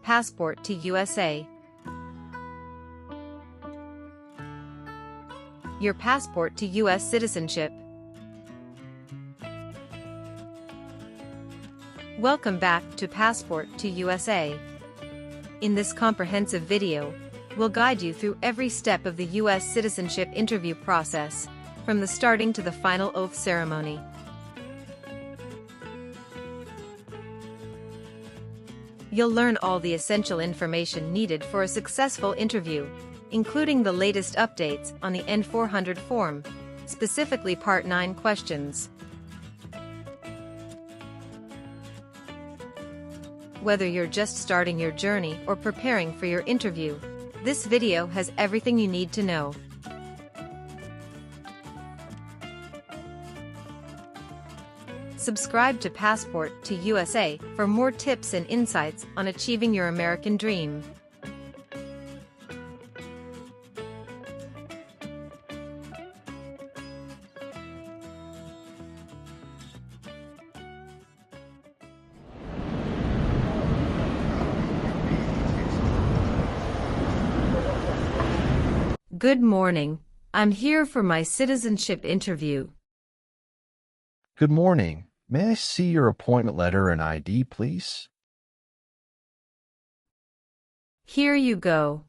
passport to USA. Your passport to U.S. citizenship. Welcome back to Passport to USA. In this comprehensive video, we'll guide you through every step of the U.S. citizenship interview process, from the starting to the final oath ceremony. You'll learn all the essential information needed for a successful interview, including the latest updates on the N-400 form, specifically Part 9 questions. Whether you're just starting your journey or preparing for your interview, this video has everything you need to know. Subscribe to Passport to USA for more tips and insights on achieving your American dream. Good morning. I'm here for my citizenship interview. Good morning. May I see your appointment letter and ID, please? Here you go.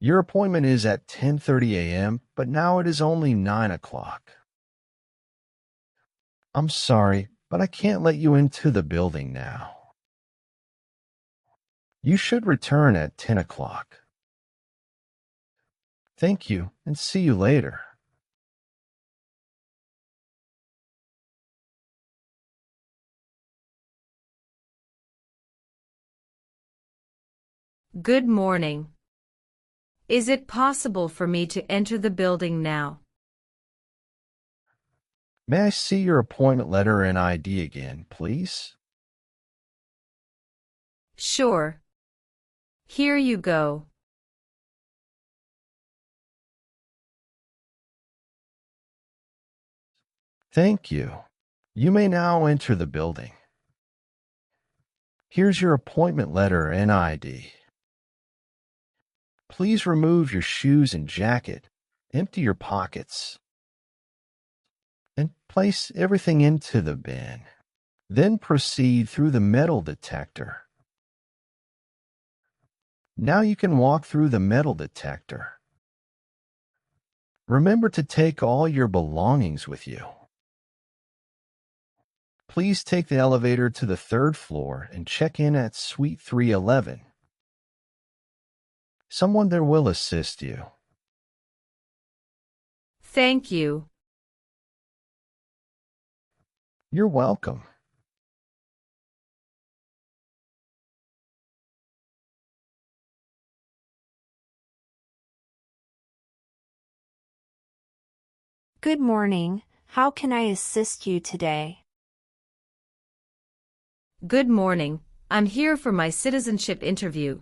Your appointment is at 10:30 a.m., but now it is only 9 o'clock. I'm sorry, but I can't let you into the building now. You should return at 10 o'clock. Thank you, and see you later. Good morning. Is it possible for me to enter the building now? May I see your appointment letter and ID again, please? Sure. Here you go. Thank you. You may now enter the building. Here's your appointment letter and ID. Please remove your shoes and jacket, empty your pockets, and place everything into the bin. Then proceed through the metal detector. Now you can walk through the metal detector. Remember to take all your belongings with you. Please take the elevator to the 3rd floor and check in at Suite 311. Someone there will assist you. Thank you. You're welcome. Good morning. How can I assist you today? Good morning. I'm here for my citizenship interview.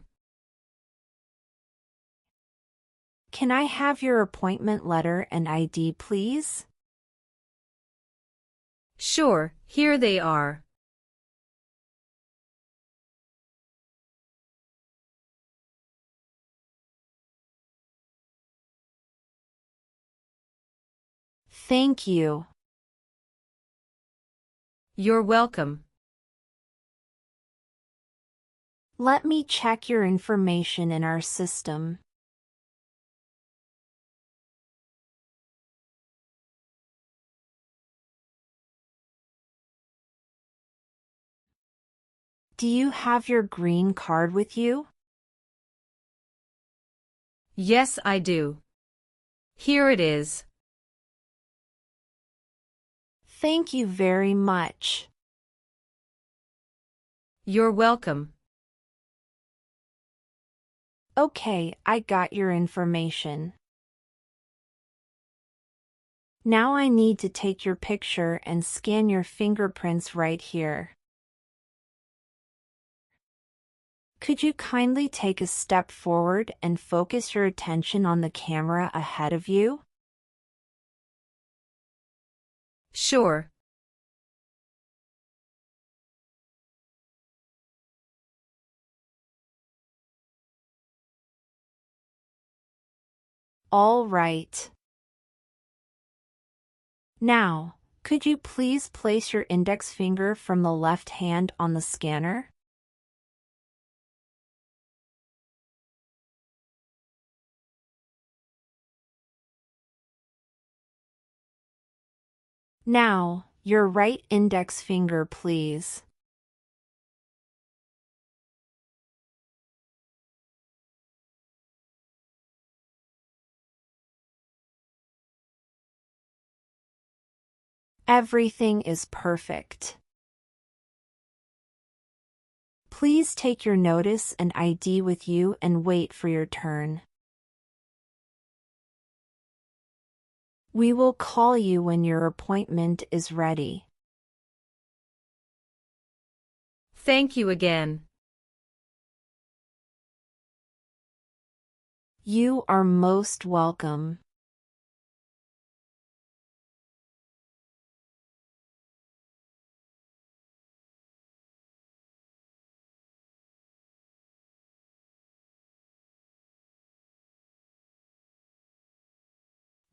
Can I have your appointment letter and ID, please? Sure, here they are. Thank you. You're welcome. Let me check your information in our system. Do you have your green card with you? Yes, I do. Here it is. Thank you very much. You're welcome. Okay, I got your information. Now I need to take your picture and scan your fingerprints right here. Could you kindly take a step forward and focus your attention on the camera ahead of you? Sure. All right. Now, could you please place your index finger from the left hand on the scanner? Now, your right index finger, please. Everything is perfect. Please take your notice and ID with you and wait for your turn. We will call you when your appointment is ready. Thank you again. You are most welcome.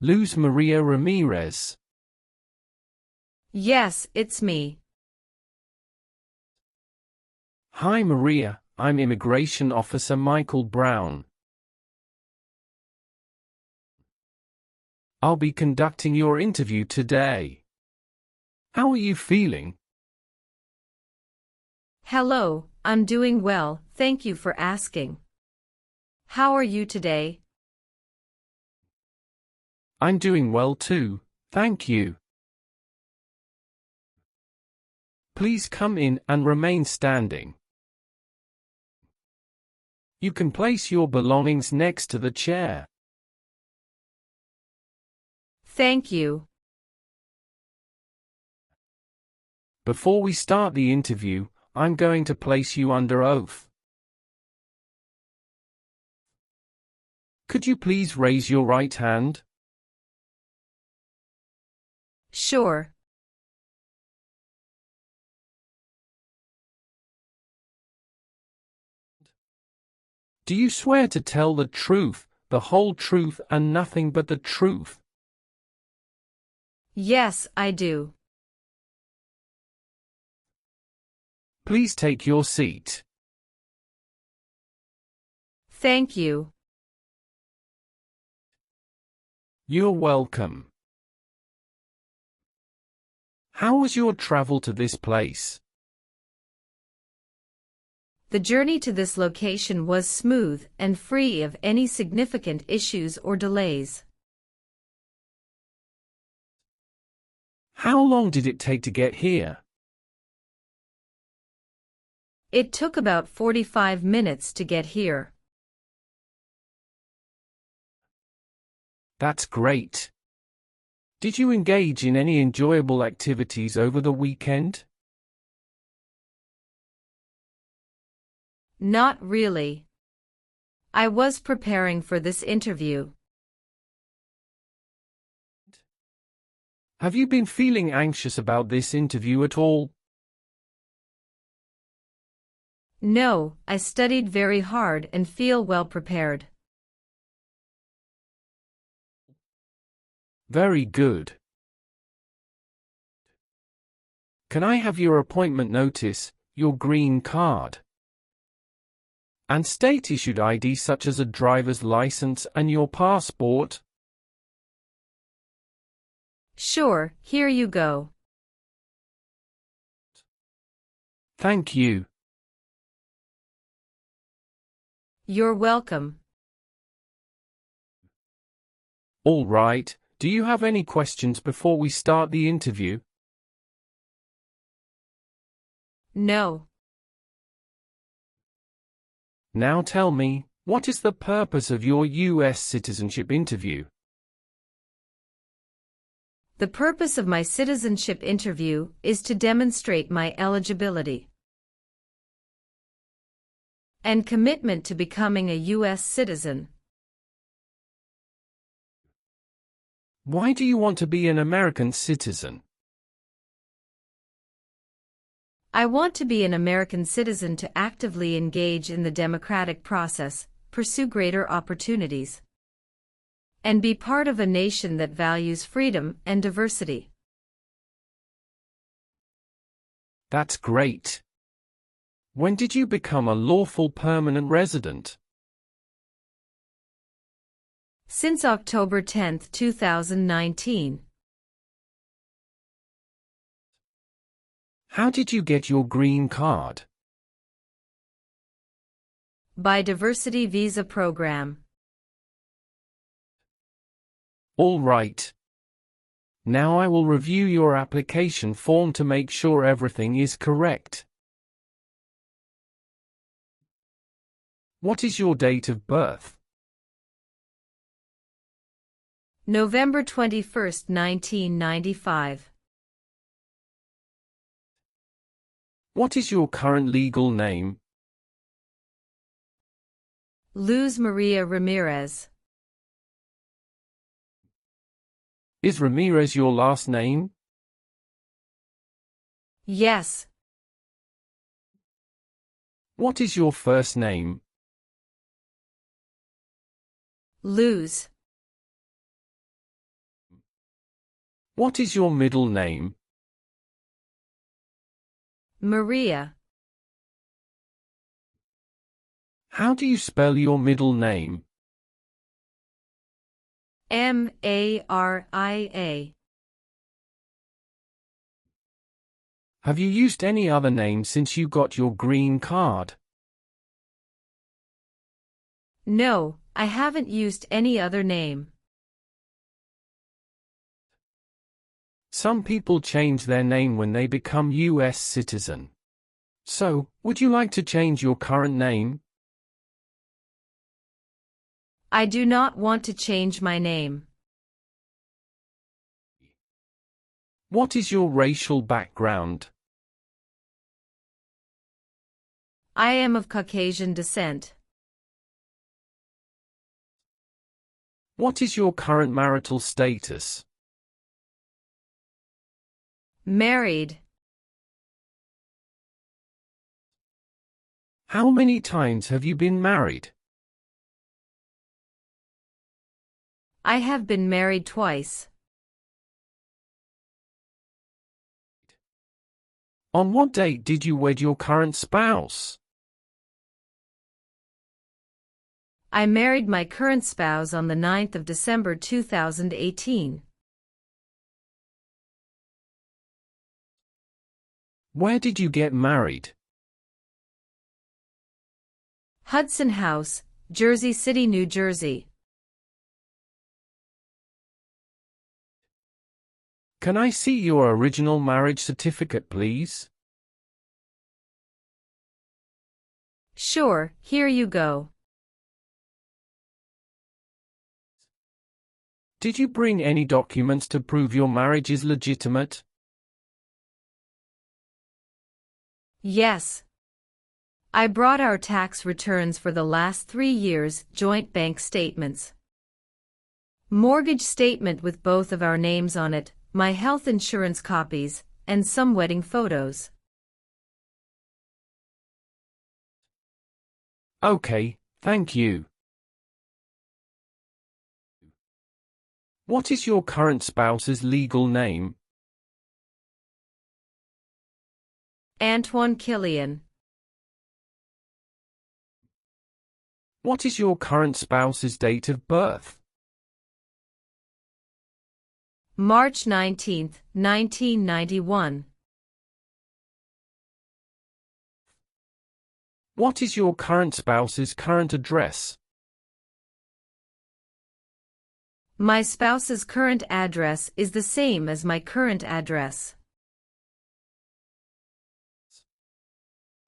Luz Maria Ramirez. Yes, it's me. Hi Maria, I'm Immigration Officer Michael Brown. I'll be conducting your interview today. How are you feeling? Hello, I'm doing well, thank you for asking. How are you today? I'm doing well too, thank you. Please come in and remain standing. You can place your belongings next to the chair. Thank you. Before we start the interview, I'm going to place you under oath. Could you please raise your right hand? Sure. Do you swear to tell the truth, the whole truth and nothing but the truth? Yes, I do. Please take your seat. Thank you. You're welcome. How was your travel to this place? The journey to this location was smooth and free of any significant issues or delays. How long did it take to get here? It took about 45 minutes to get here. That's great. Did you engage in any enjoyable activities over the weekend? Not really. I was preparing for this interview. Have you been feeling anxious about this interview at all? No, I studied very hard and feel well prepared. Very good. Can I have your appointment notice, your green card, and state-issued ID such as a driver's license and your passport? Sure, here you go. Thank you. You're welcome. All right, do you have any questions before we start the interview? No. Now tell me, what is the purpose of your U.S. citizenship interview? The purpose of my citizenship interview is to demonstrate my eligibility and commitment to becoming a U.S. citizen. Why do you want to be an American citizen? I want to be an American citizen to actively engage in the democratic process, pursue greater opportunities, and be part of a nation that values freedom and diversity. That's great. When did you become a lawful permanent resident? Since October 10, 2019. How did you get your green card? By Diversity Visa Program. All right. Now I will review your application form to make sure everything is correct. What is your date of birth? November 21, 1995. What is your current legal name? Luz Maria Ramirez. Is Ramirez your last name? Yes. What is your first name? Luz. What is your middle name? Maria. How do you spell your middle name? Maria. Have you used any other name since you got your green card? No, I haven't used any other name. Some people change their name when they become U.S. citizen. So, would you like to change your current name? I do not want to change my name. What is your racial background? I am of Caucasian descent. What is your current marital status? Married. How many times have you been married? I have been married twice. On what date did you wed your current spouse? I married my current spouse on the 9th of December 2018. Where did you get married? Hudson House, Jersey City, New Jersey. Can I see your original marriage certificate, please? Sure, here you go. Did you bring any documents to prove your marriage is legitimate? Yes. I brought our tax returns for the last 3 years, joint bank statements, mortgage statement with both of our names on it, my health insurance copies, and some wedding photos. Okay, thank you. What is your current spouse's legal name? Antoine Killian. What is your current spouse's date of birth? March 19, 1991. What is your current spouse's current address? My spouse's current address is the same as my current address.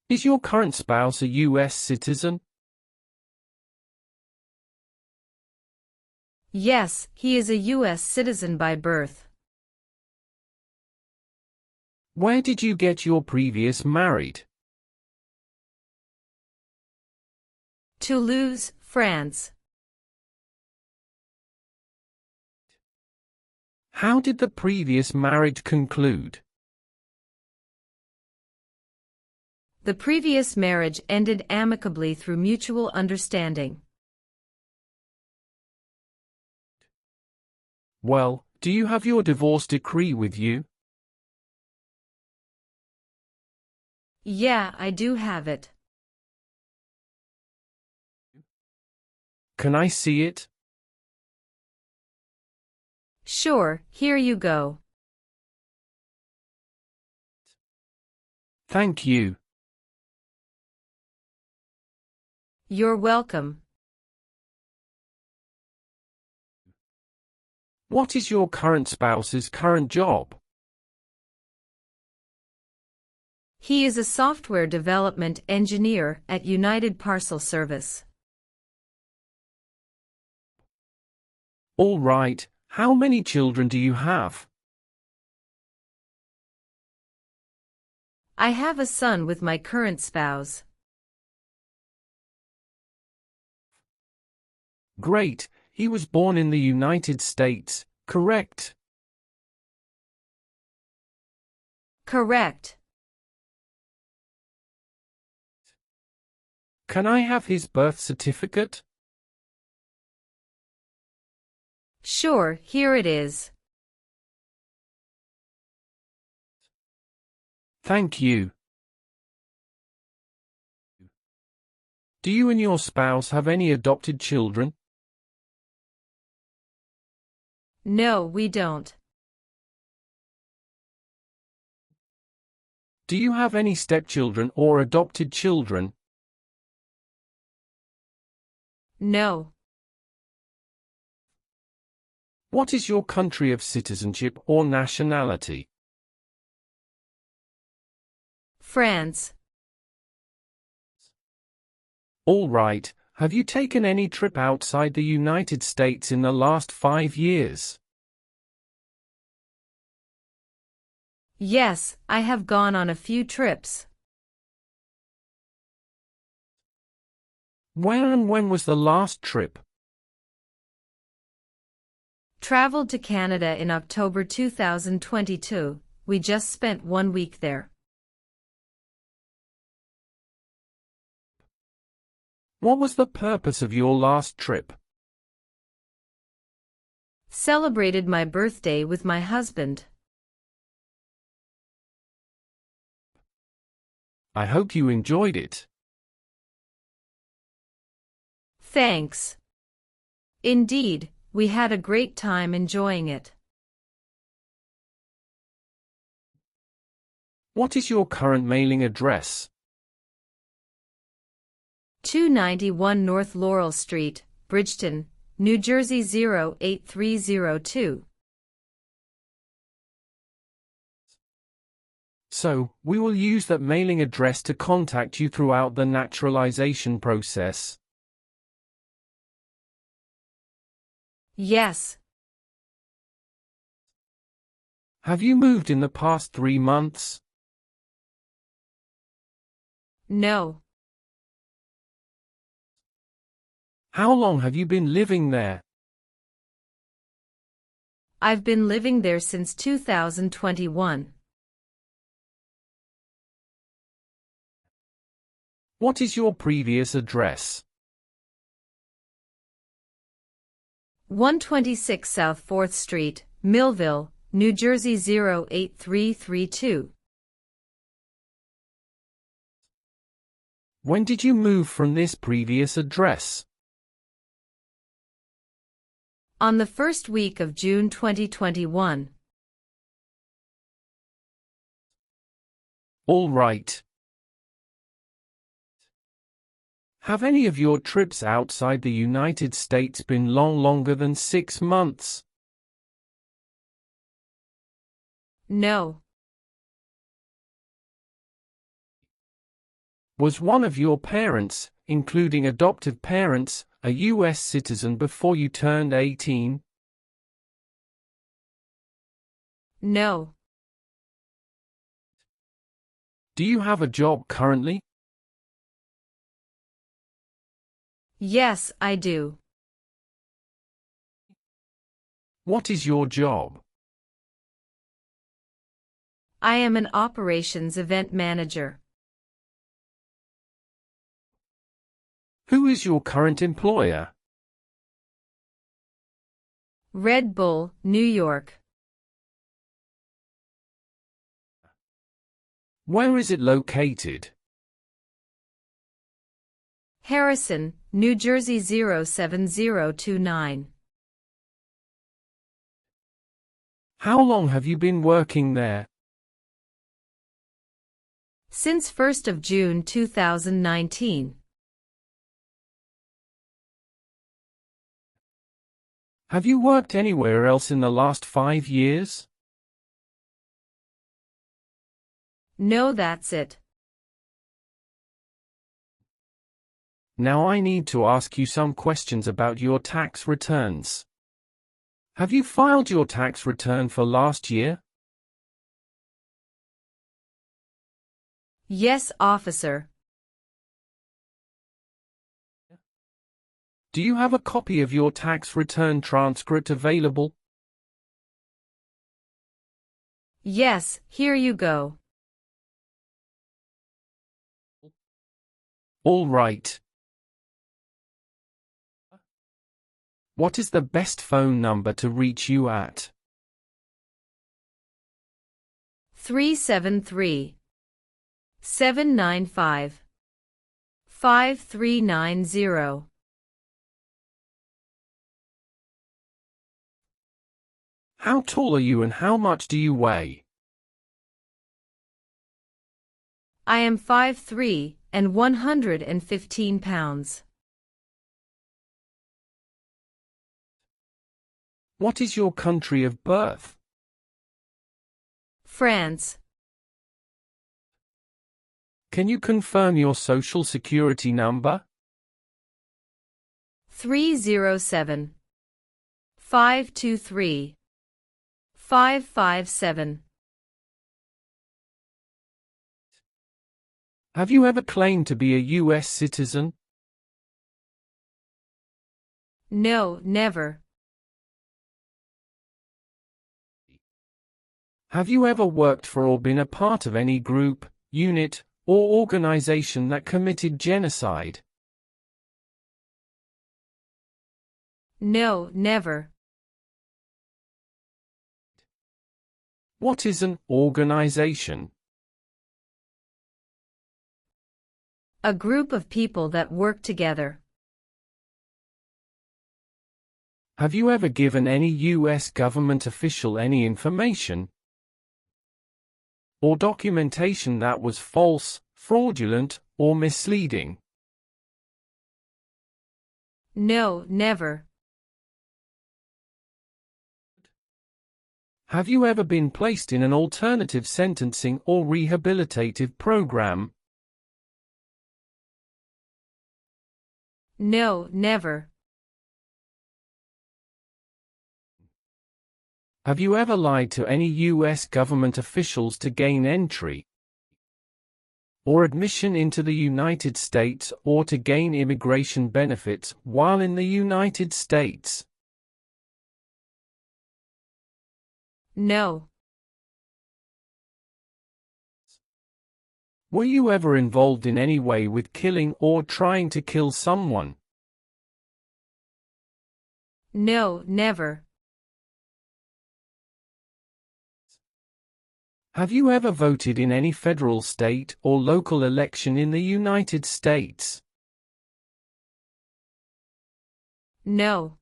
Is your current spouse a U.S. citizen? Yes, he is a U.S. citizen by birth. Where did you get your previous married? Toulouse, France. How did the previous marriage conclude? The previous marriage ended amicably through mutual understanding. Well, do you have your divorce decree with you? Yeah, I do have it. Can I see it? Sure, here you go. Thank you. You're welcome. What is your current spouse's current job? He is a software development engineer at United Parcel Service. All right, how many children do you have? I have a son with my current spouse. Great, he was born in the United States, correct? Correct. Can I have his birth certificate? Sure, here it is. Thank you. Do you and your spouse have any adopted children? No, we don't. Do you have any stepchildren or adopted children? No. What is your country of citizenship or nationality? France. All right, have you taken any trip outside the United States in the last 5 years? Yes, I have gone on a few trips. Where and when was the last trip? Traveled to Canada in October 2022. We just spent 1 week there. What was the purpose of your last trip? Celebrated my birthday with my husband. I hope you enjoyed it. Thanks. Indeed, we had a great time enjoying it. What is your current mailing address? 291 North Laurel Street, Bridgeton, New Jersey 08302. So, we will use that mailing address to contact you throughout the naturalization process. Yes. Have you moved in the past 3 months? No. How long have you been living there? I've been living there since 2021. What is your previous address? 126 South 4th Street, Millville, New Jersey 08332. When did you move from this previous address? On the first week of June 2021. All right. Have any of your trips outside the United States been longer than 6 months? No. Was one of your parents, including adoptive parents, a U.S. citizen before you turned 18? No. Do you have a job currently? Yes, I do. What is your job? I am an operations event manager. Who is your current employer? Red Bull, New York. Where is it located? Harrison, New Jersey 07029. How long have you been working there? Since 1st of June 2019. Have you worked anywhere else in the last 5 years? No, that's it. Now I need to ask you some questions about your tax returns. Have you filed your tax return for last year? Yes, officer. Do you have a copy of your tax return transcript available? Yes, here you go. All right. What is the best phone number to reach you at? 373-795-5390. How tall are you and how much do you weigh? I am 5'3" and 115 pounds. What is your country of birth? France. Can you confirm your social security number? 307-523-557. Have you ever claimed to be a U.S. citizen? No, never. Have you ever worked for or been a part of any group, unit, or organization that committed genocide? No, never. What is an organization? A group of people that work together. Have you ever given any U.S. government official any information or documentation that was false, fraudulent, or misleading? No, never. Have you ever been placed in an alternative sentencing or rehabilitative program? No, never. Have you ever lied to any U.S. government officials to gain entry or admission into the United States or to gain immigration benefits while in the United States? No. Were you ever involved in any way with killing or trying to kill someone? No, never. Have you ever voted in any federal, state, or local election in the United States? No.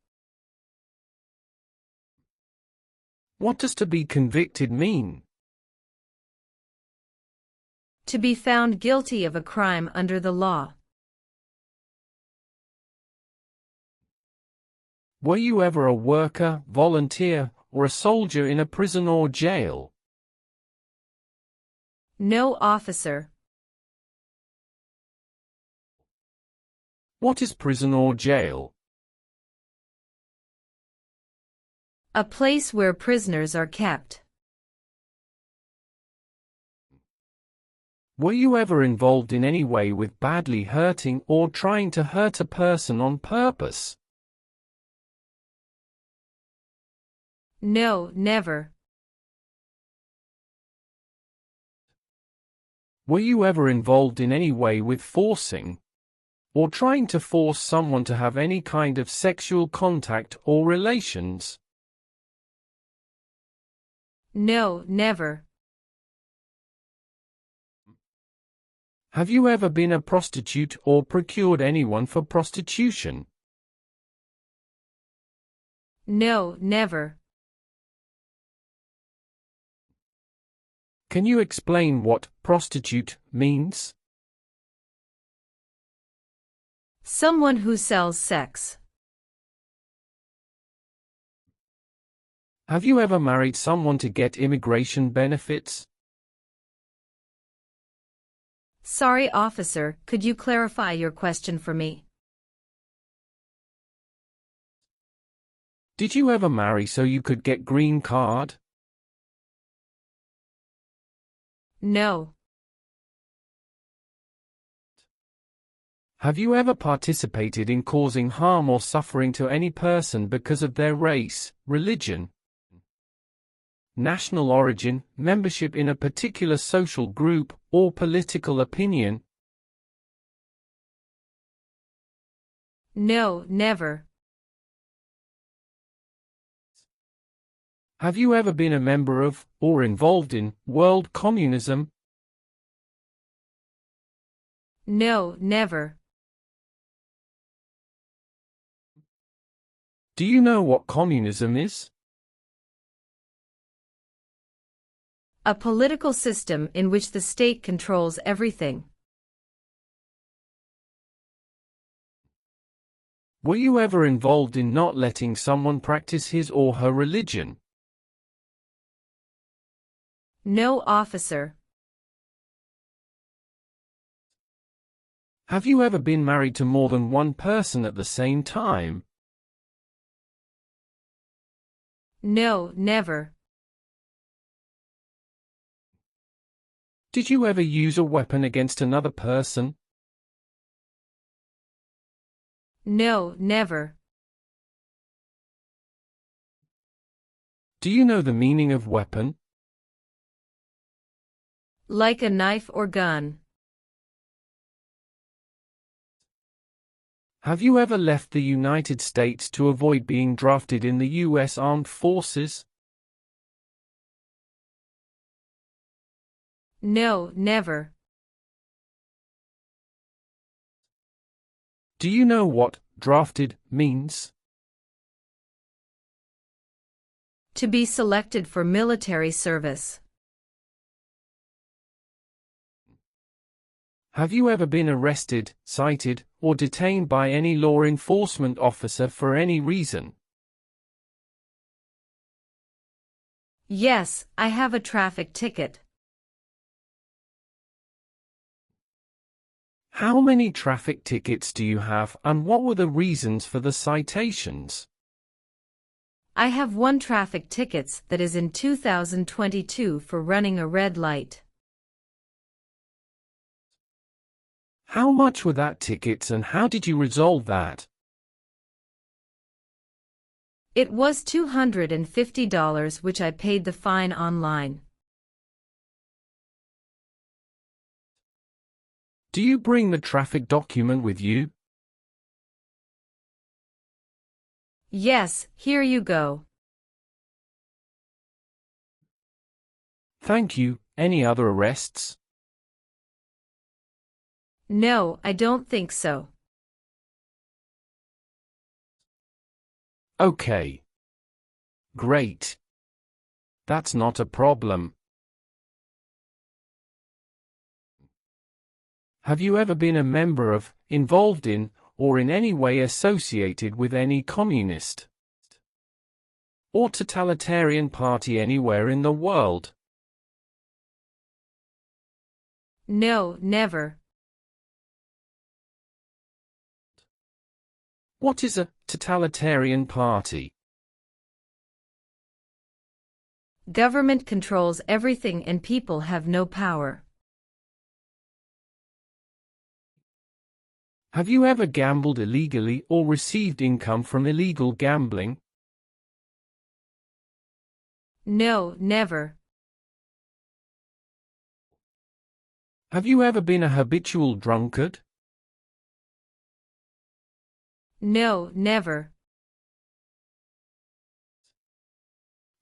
What does to be convicted mean? To be found guilty of a crime under the law. Were you ever a worker, volunteer, or a soldier in a prison or jail? No, officer. What is prison or jail? A place where prisoners are kept. Were you ever involved in any way with badly hurting or trying to hurt a person on purpose? No, never. Were you ever involved in any way with forcing, or trying to force someone to have any kind of sexual contact or relations? No, never. Have you ever been a prostitute or procured anyone for prostitution? No, never. Can you explain what prostitute means? Someone who sells sex. Have you ever married someone to get immigration benefits? Sorry, officer, could you clarify your question for me? Did you ever marry so you could get green card? No. Have you ever participated in causing harm or suffering to any person because of their race, religion, national origin, membership in a particular social group, or political opinion? No, never. Have you ever been a member of, or involved in, world communism? No, never. Do you know what communism is? A political system in which the state controls everything. Were you ever involved in not letting someone practice his or her religion? No, officer. Have you ever been married to more than one person at the same time? No, never. Did you ever use a weapon against another person? No, never. Do you know the meaning of weapon? Like a knife or gun. Have you ever left the United States to avoid being drafted in the U.S. Armed Forces? No, never. Do you know what drafted means? To be selected for military service. Have you ever been arrested, cited, or detained by any law enforcement officer for any reason? Yes, I have a traffic ticket. How many traffic tickets do you have, and what were the reasons for the citations? I have one traffic ticket that is in 2022 for running a red light. How much were that tickets and how did you resolve that? It was $250 which I paid the fine online. Do you bring the traffic document with you? Yes, here you go. Thank you. Any other arrests? No, I don't think so. Okay. Great. That's not a problem. Have you ever been a member of, involved in, or in any way associated with any communist or totalitarian party anywhere in the world? No, never. What is a totalitarian party? Government controls everything and people have no power. Have you ever gambled illegally or received income from illegal gambling? No, never. Have you ever been a habitual drunkard? No, never.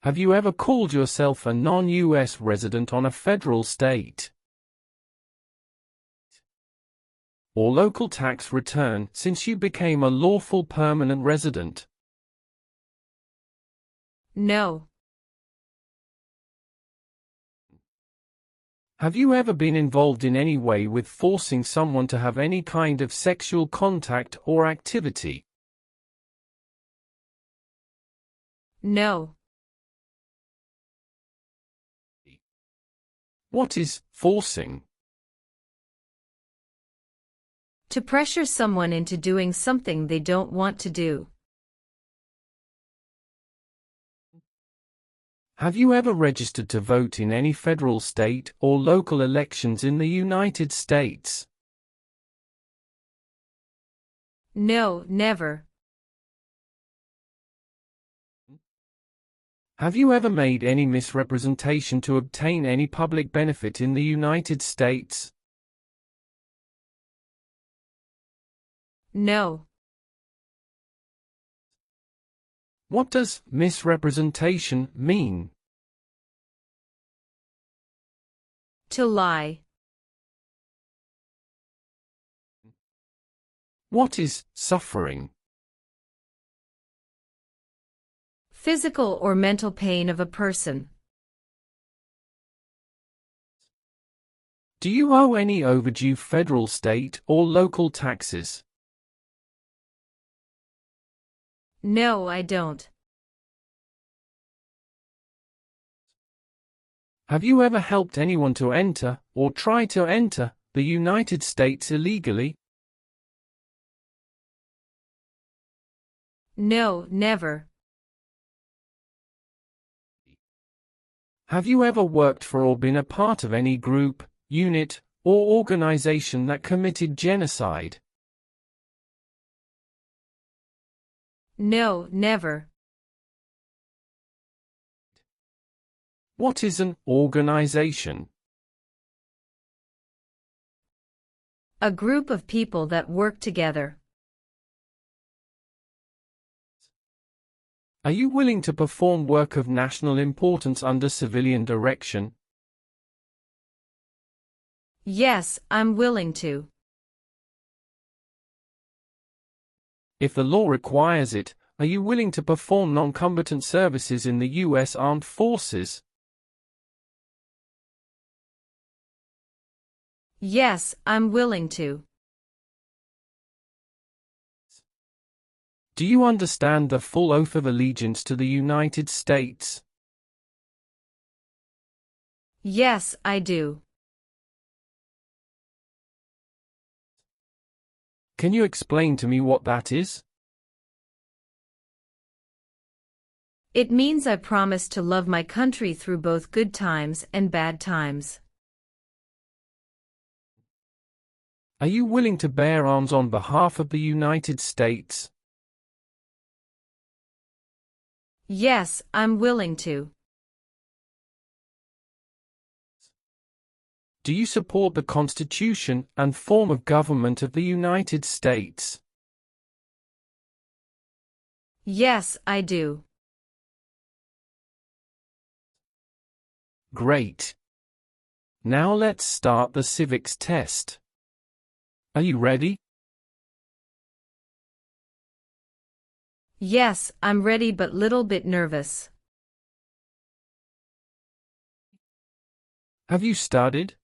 Have you ever called yourself a non-US resident on a federal, state, or local tax return since you became a lawful permanent resident? No. Have you ever been involved in any way with forcing someone to have any kind of sexual contact or activity? No. What is forcing? To pressure someone into doing something they don't want to do. Have you ever registered to vote in any federal, state, or local elections in the United States? No, never. Have you ever made any misrepresentation to obtain any public benefit in the United States? No. What does misrepresentation mean? To lie. What is suffering? Physical or mental pain of a person. Do you owe any overdue federal, state, or local taxes? No, I don't. Have you ever helped anyone to enter, or try to enter, the United States illegally? No, never. Have you ever worked for or been a part of any group, unit, or organization that committed genocide? No, never. What is an organization? A group of people that work together. Are you willing to perform work of national importance under civilian direction? Yes, I'm willing to. If the law requires it, are you willing to perform non-combatant services in the U.S. Armed Forces? Yes, I'm willing to. Do you understand the full oath of allegiance to the United States? Yes, I do. Can you explain to me what that is? It means I promise to love my country through both good times and bad times. Are you willing to bear arms on behalf of the United States? Yes, I'm willing to. Do you support the Constitution and form of government of the United States? Yes, I do. Great. Now let's start the civics test. Are you ready? Yes, I'm ready but little bit nervous. Have you studied?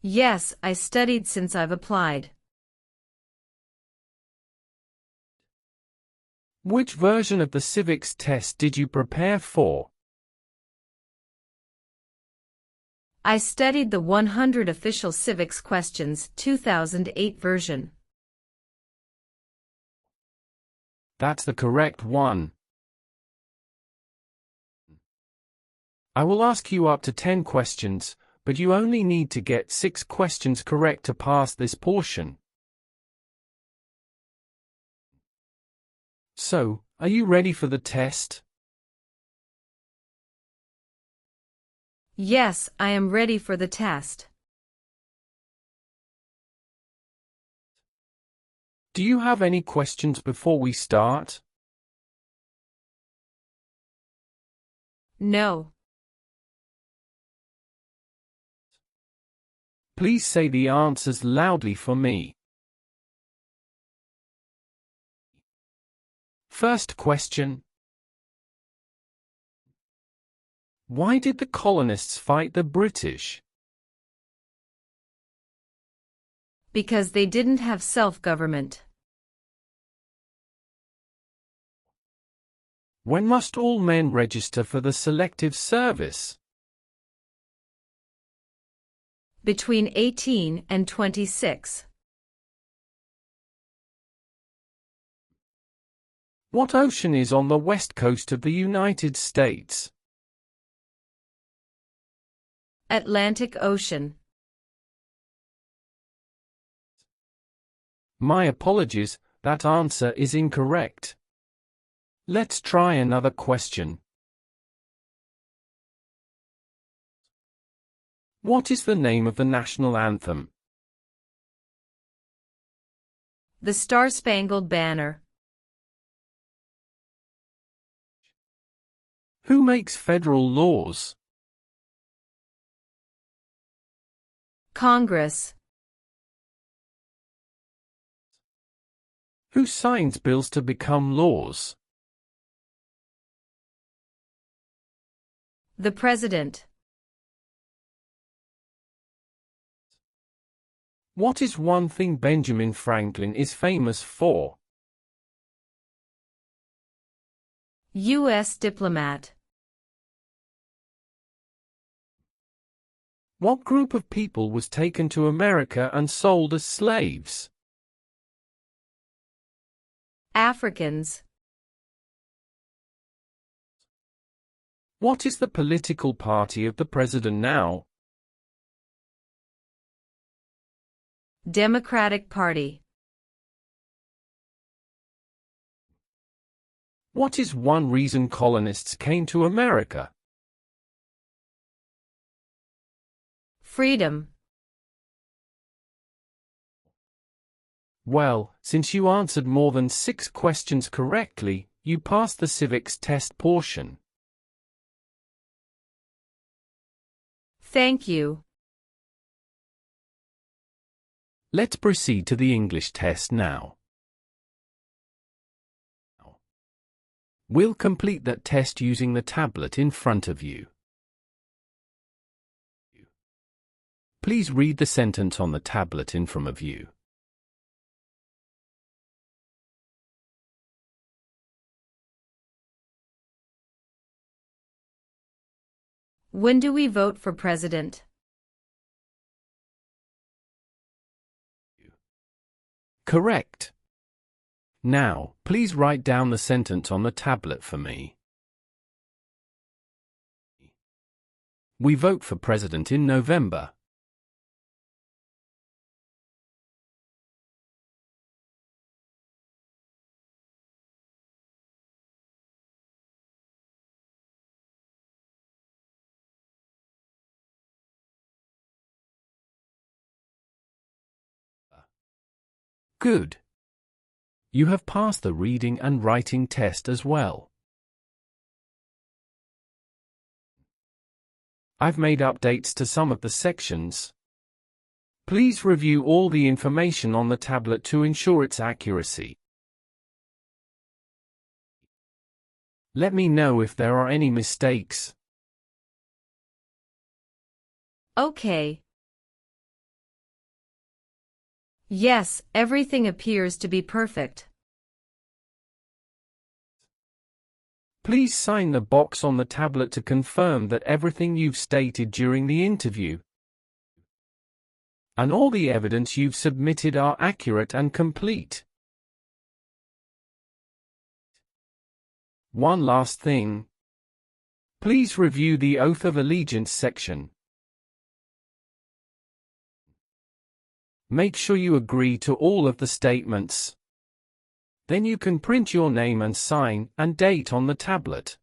Yes, I studied since I've applied. Which version of the civics test did you prepare for? I studied the 100 Official Civics Questions 2008 version. That's the correct one. I will ask you up to 10 questions, but you only need to get 6 questions correct to pass this portion. So, are you ready for the test? Yes, I am ready for the test. Do you have any questions before we start? No. Please say the answers loudly for me. First question. Why did the colonists fight the British? Because they didn't have self-government. When must all men register for the Selective Service? Between 18 and 26. What ocean is on the west coast of the United States? Atlantic Ocean. My apologies, that answer is incorrect. Let's try another question. What is the name of the national anthem? The Star-Spangled Banner. Who makes federal laws? Congress. Who signs bills to become laws? The President. What is one thing Benjamin Franklin is famous for? U.S. diplomat. What group of people was taken to America and sold as slaves? Africans. What is the political party of the president now? Democratic Party. What is one reason colonists came to America? Freedom. Well, since you answered more than 6 questions correctly, you passed the civics test portion. Thank you. Let's proceed to the English test now. We'll complete that test using the tablet in front of you. Please read the sentence on the tablet in front of you. When do we vote for president? Correct. Now, please write down the sentence on the tablet for me. We vote for president in November. Good. You have passed the reading and writing test as well. I've made updates to some of the sections. Please review all the information on the tablet to ensure its accuracy. Let me know if there are any mistakes. Okay. Yes, everything appears to be perfect. Please sign the box on the tablet to confirm that everything you've stated during the interview and all the evidence you've submitted are accurate and complete. One last thing. Please review the Oath of Allegiance section. Make sure you agree to all of the statements. Then you can print your name and sign and date on the tablet.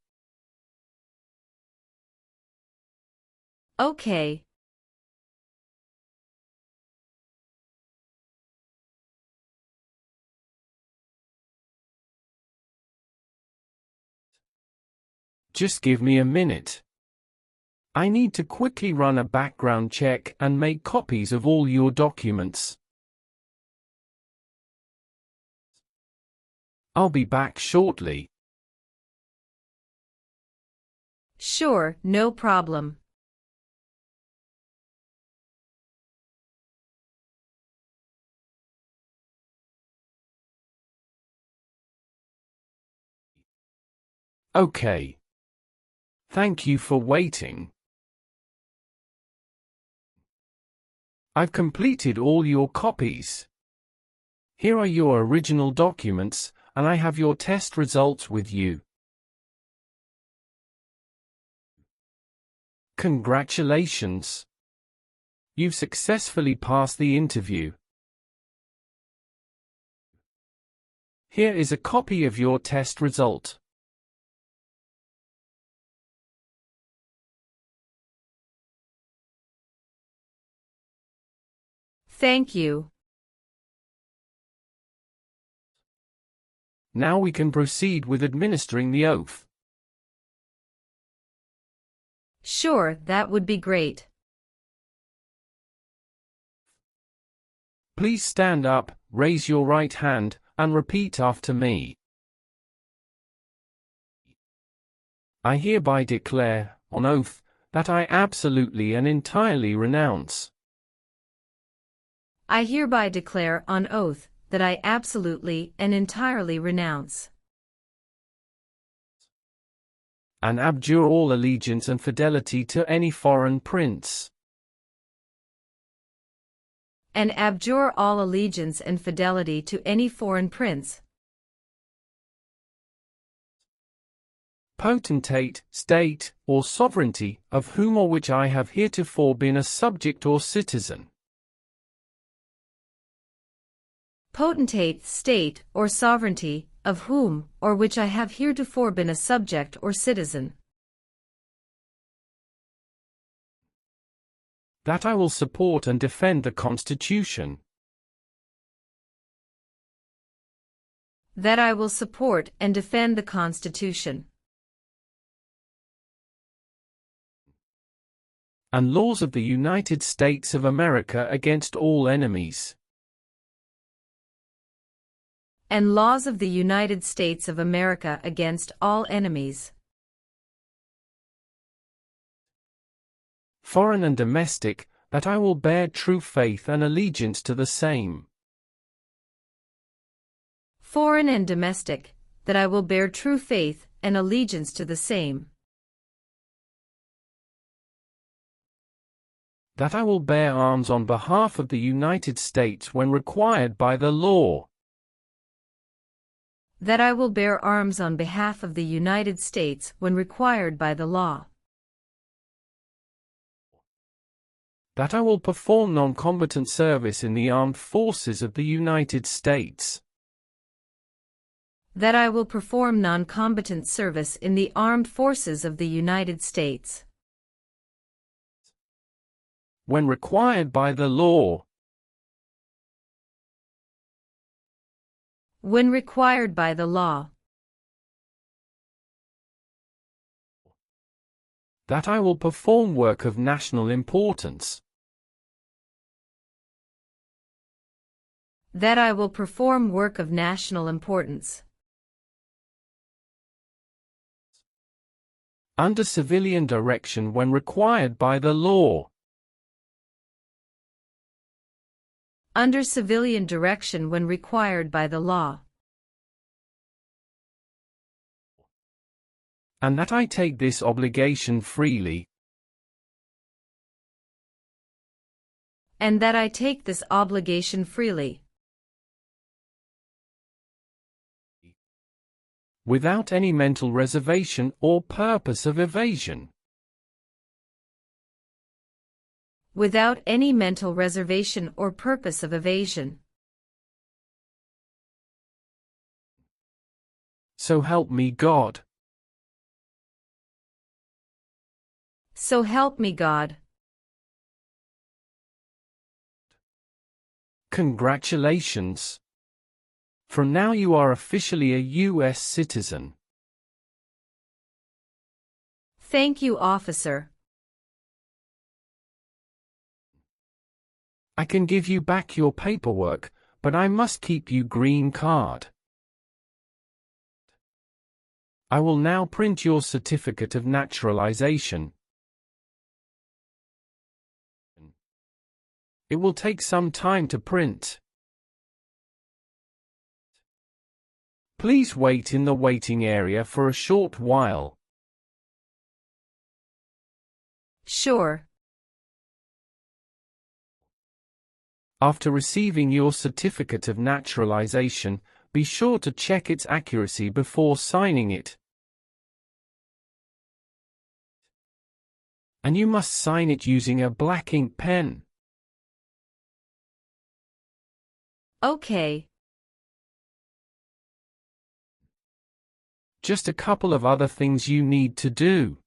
Okay. Just give me a minute. I need to quickly run a background check and make copies of all your documents. I'll be back shortly. Sure, no problem. Okay. Thank you for waiting. I've completed all your copies. Here are your original documents, and I have your test results with you. Congratulations! You've successfully passed the interview. Here is a copy of your test result. Thank you. Now we can proceed with administering the oath. Sure, that would be great. Please stand up, raise your right hand, and repeat after me. I hereby declare, on oath, that I absolutely and entirely renounce. I hereby declare on oath that I absolutely and entirely renounce and abjure all allegiance and fidelity to any foreign prince, and abjure all allegiance and fidelity to any foreign prince, potentate, state, or sovereignty, of whom or which I have heretofore been a subject or citizen. Potentate, state, or sovereignty, of whom or which I have heretofore been a subject or citizen. That I will support and defend the Constitution. That I will support and defend the Constitution. And laws of the United States of America against all enemies. And laws of the United States of America against all enemies. Foreign and domestic, that I will bear true faith and allegiance to the same. Foreign and domestic, that I will bear true faith and allegiance to the same. That I will bear arms on behalf of the United States when required by the law. That I will bear arms on behalf of the United States when required by the law. That I will perform non-combatant service in the armed forces of the United States. That I will perform non-combatant service in the armed forces of the United States. When required by the law. When required by the law. That I will perform work of national importance. That I will perform work of national importance. Under civilian direction when required by the law. Under civilian direction when required by the law. And that I take this obligation freely. And that I take this obligation freely. Without any mental reservation or purpose of evasion. Without any mental reservation or purpose of evasion. So help me God. So help me God. Congratulations. From now you are officially a U.S. citizen. Thank you, officer. I can give you back your paperwork, but I must keep your green card. I will now print your certificate of naturalization. It will take some time to print. Please wait in the waiting area for a short while. Sure. After receiving your certificate of naturalization, be sure to check its accuracy before signing it. And you must sign it using a black ink pen. Okay. Just a couple of other things you need to do.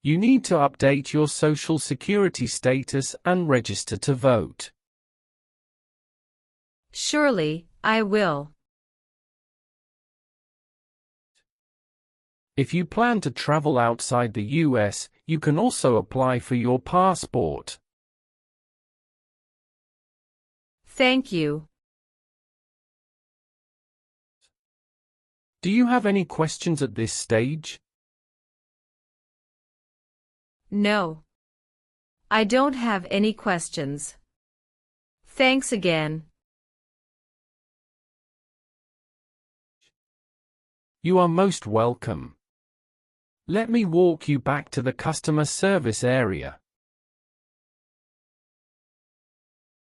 You need to update your Social Security status and register to vote. Surely, I will. If you plan to travel outside the US, you can also apply for your passport. Thank you. Do you have any questions at this stage? No. I don't have any questions. Thanks again. You are most welcome. Let me walk you back to the customer service area.